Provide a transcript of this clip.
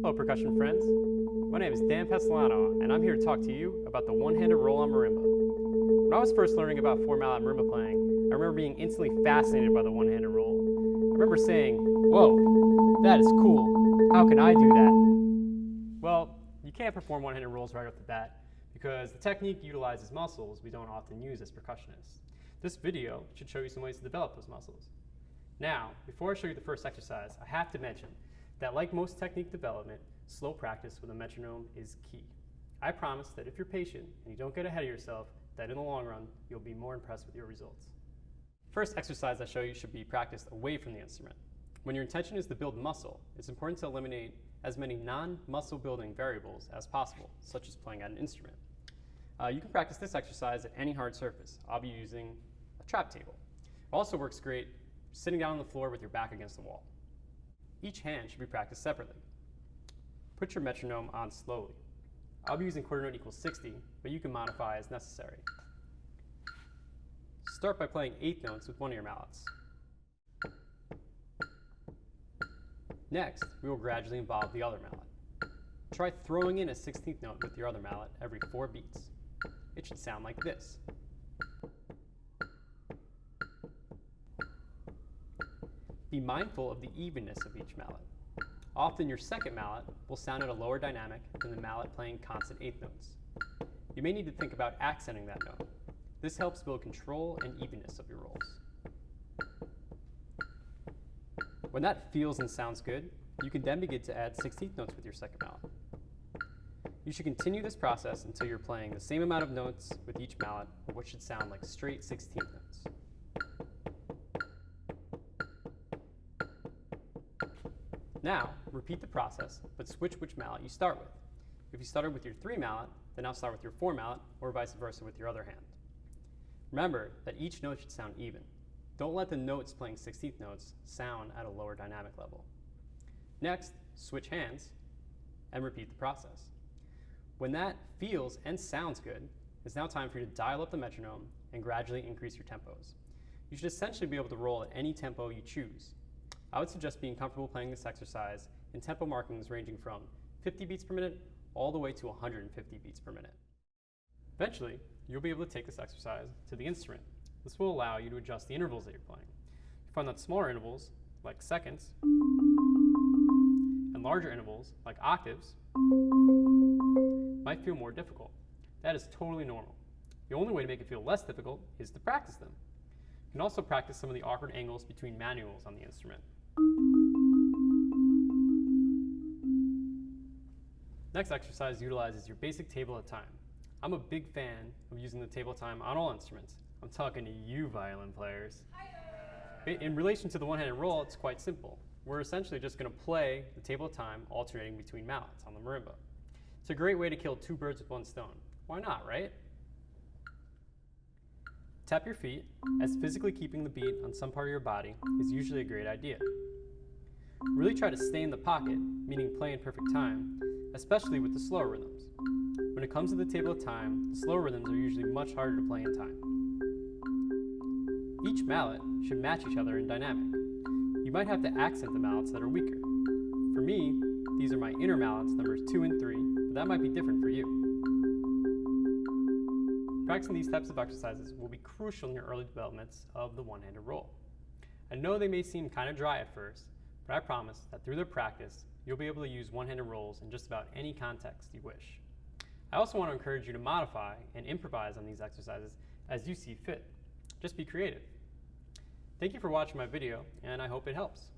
Hello percussion friends, my name is Pessalano and I'm here to talk to you about the one-handed roll on marimba. When I was first learning about 4-mallet marimba playing, I remember being instantly fascinated by the one-handed roll. I remember saying, "Whoa, that is cool, how can I do that?" Well, you can't perform one-handed rolls right off the bat because the technique utilizes muscles we don't often use as percussionists. This video should show you some ways to develop those muscles. Now, before I show you the first exercise, I have to mention that like most technique development, slow practice with a metronome is key. I promise that if you're patient and you don't get ahead of yourself, that in the long run, you'll be more impressed with your results. First exercise I show you should be practiced away from the instrument. When your intention is to build muscle, it's important to eliminate as many non-muscle building variables as possible, such as playing at an instrument. You can practice this exercise at any hard surface. I'll be using a trap table. It also works great sitting down on the floor with your back against the wall. Each hand should be practiced separately. Put your metronome on slowly. I'll be using quarter note equals 60, but you can modify as necessary. Start by playing eighth notes with one of your mallets. Next, we will gradually involve the other mallet. Try throwing in a 16th note with your other mallet every 4 beats. It should sound like this. Be mindful of the evenness of each mallet. Often your second mallet will sound at a lower dynamic than the mallet playing constant eighth notes. You may need to think about accenting that note. This helps build control and evenness of your rolls. When that feels and sounds good, you can then begin to add 16th notes with your second mallet. You should continue this process until you're playing the same amount of notes with each mallet, or what should sound like straight 16th notes. Now, repeat the process, but switch which mallet you start with. If you started with your 3 mallet, then now start with your 4 mallet, or vice versa with your other hand. Remember that each note should sound even. Don't let the notes playing 16th notes sound at a lower dynamic level. Next, switch hands and repeat the process. When that feels and sounds good, it's now time for you to dial up the metronome and gradually increase your tempos. You should essentially be able to roll at any tempo you choose. I would suggest being comfortable playing this exercise in tempo markings ranging from 50 beats per minute all the way to 150 beats per minute. Eventually, you'll be able to take this exercise to the instrument. This will allow you to adjust the intervals that you're playing. You find that smaller intervals, like seconds, and larger intervals, like octaves, might feel more difficult. That is totally normal. The only way to make it feel less difficult is to practice them. You can also practice some of the awkward angles between manuals on the instrument. Next exercise utilizes your basic table of time. I'm a big fan of using the table of time on all instruments. I'm talking to you violin players. In relation to the one-handed roll, it's quite simple. We're essentially just going to play the table of time alternating between mallets on the marimba. It's a great way to kill 2 birds with 1 stone. Why not, right? Tap your feet, as physically keeping the beat on some part of your body is usually a great idea. Really try to stay in the pocket, meaning play in perfect time, especially with the slower rhythms. When it comes to the table of time, the slower rhythms are usually much harder to play in time. Each mallet should match each other in dynamic. You might have to accent the mallets that are weaker. For me, these are my inner mallets, numbers 2 and 3, but that might be different for you. Practicing these types of exercises will be crucial in your early developments of the one-handed roll. I know they may seem kind of dry at first, but I promise that through their practice, you'll be able to use one-handed rolls in just about any context you wish. I also want to encourage you to modify and improvise on these exercises as you see fit. Just be creative. Thank you for watching my video, and I hope it helps.